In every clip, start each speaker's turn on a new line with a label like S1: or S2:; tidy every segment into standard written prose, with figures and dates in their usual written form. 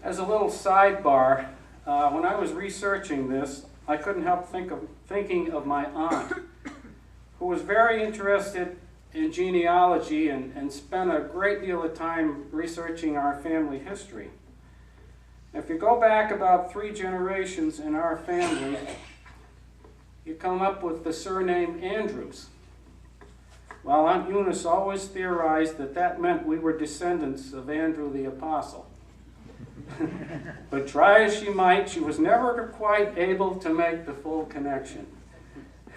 S1: As a little sidebar, when I was researching this, I couldn't help thinking of my aunt, who was very interested in genealogy and spent a great deal of time researching our family history. If you go back about 3 generations in our family, you come up with the surname Andrews. Well, Aunt Eunice always theorized that that meant we were descendants of Andrew the Apostle. But try as she might, she was never quite able to make the full connection.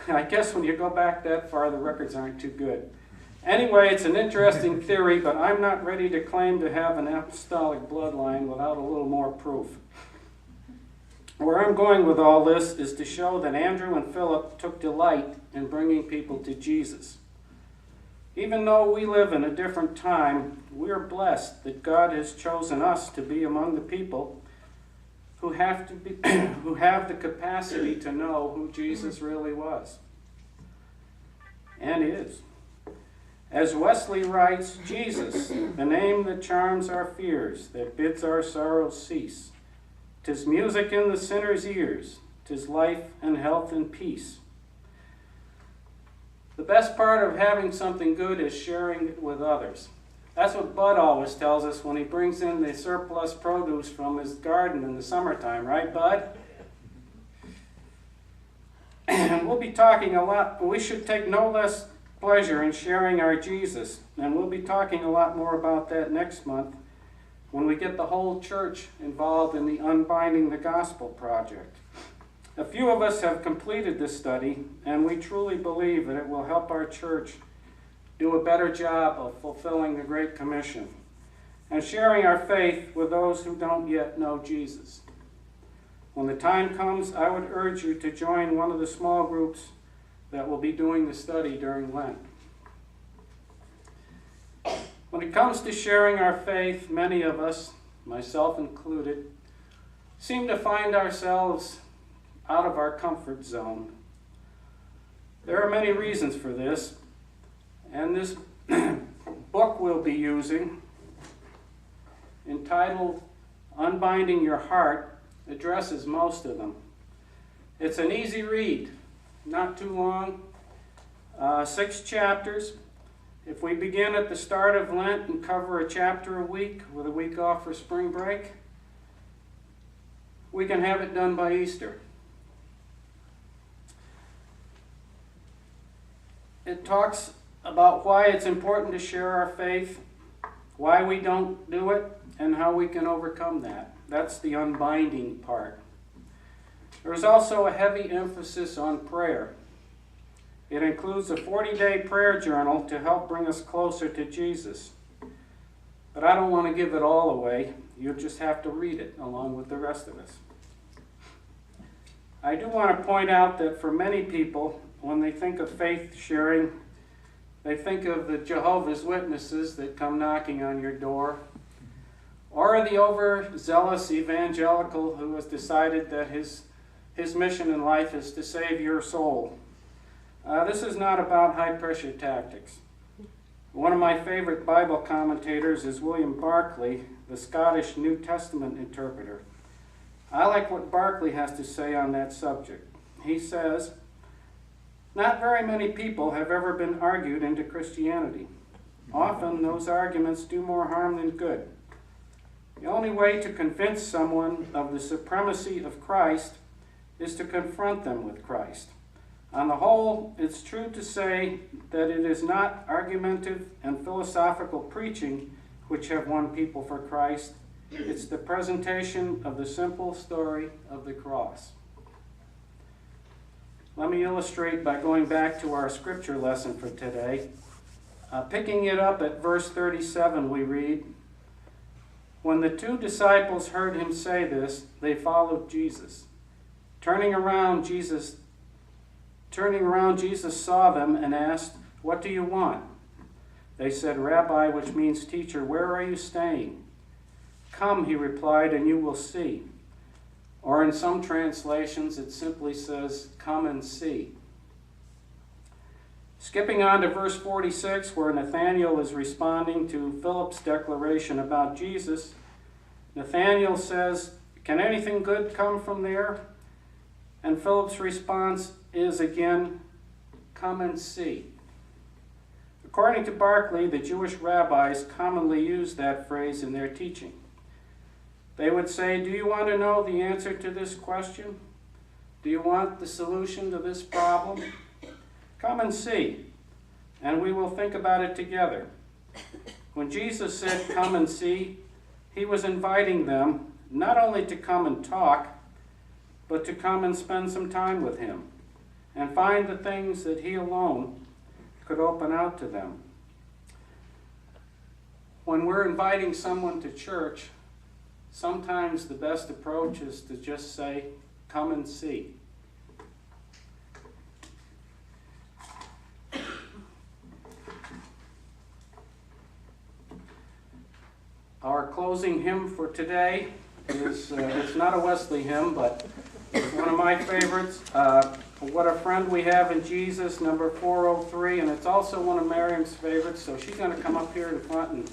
S1: I guess when you go back that far, the records aren't too good. Anyway, it's an interesting theory, but I'm not ready to claim to have an apostolic bloodline without a little more proof. Where I'm going with all this is to show that Andrew and Philip took delight in bringing people to Jesus. Even though we live in a different time, we are blessed that God has chosen us to be among the people who have the capacity to know who Jesus really was and is. As Wesley writes, Jesus, the name that charms our fears, that bids our sorrows cease. 'Tis music in the sinner's ears, 'tis life and health and peace. The best part of having something good is sharing it with others. That's what Bud always tells us when he brings in the surplus produce from his garden in the summertime, right, Bud? And we'll be talking a lot, but we should take no less pleasure in sharing our Jesus, and we'll be talking a lot more about that next month when we get the whole church involved in the Unbinding the Gospel project. A few of us have completed this study, and we truly believe that it will help our church do a better job of fulfilling the Great Commission and sharing our faith with those who don't yet know Jesus. When the time comes, I would urge you to join one of the small groups that will be doing the study during Lent. When it comes to sharing our faith, many of us, myself included, seem to find ourselves out of our comfort zone. There are many reasons for this, and this book we'll be using, entitled Unbinding Your Heart, addresses most of them. It's an easy read, not too long, 6 chapters. If we begin at the start of Lent and cover a chapter a week with a week off for spring break, we can have it done by Easter. It talks about why it's important to share our faith, why we don't do it, and how we can overcome that. That's the unbinding part. There's also a heavy emphasis on prayer. It includes a 40-day prayer journal to help bring us closer to Jesus. But I don't want to give it all away. You'll just have to read it along with the rest of us. I do want to point out that for many people, when they think of faith sharing, they think of the Jehovah's Witnesses that come knocking on your door, or the overzealous evangelical who has decided that his mission in life is to save your soul. This is not about high-pressure tactics. One of my favorite Bible commentators is William Barclay, the Scottish New Testament interpreter. I like what Barclay has to say on that subject. He says, "Not very many people have ever been argued into Christianity. Often those arguments do more harm than good. The only way to convince someone of the supremacy of Christ is to confront them with Christ. On the whole, it's true to say that it is not argumentative and philosophical preaching which have won people for Christ. It's the presentation of the simple story of the cross." Let me illustrate by going back to our scripture lesson for today. Picking it up at verse 37, we read, "When the 2 disciples heard him say this, they followed Jesus. Turning around, Jesus saw them and asked, 'What do you want?' They said, 'Rabbi,' which means teacher, 'where are you staying?' 'Come,' he replied, 'and you will see.'" Or in some translations, it simply says, "Come and see." Skipping on to verse 46, where Nathanael is responding to Philip's declaration about Jesus, Nathanael says, "Can anything good come from there?" And Philip's response is again, "Come and see." According to Barclay, the Jewish rabbis commonly use that phrase in their teaching. They would say, "Do you want to know the answer to this question? Do you want the solution to this problem? Come and see, and we will think about it together." When Jesus said, "Come and see," he was inviting them not only to come and talk, but to come and spend some time with him and find the things that he alone could open out to them. When we're inviting someone to church, sometimes the best approach is to just say, "Come and see." Our closing hymn for today is, it's not a Wesley hymn, but it's one of my favorites. What a Friend We Have in Jesus, number 403, and it's also one of Miriam's favorites, so she's going to come up here in front and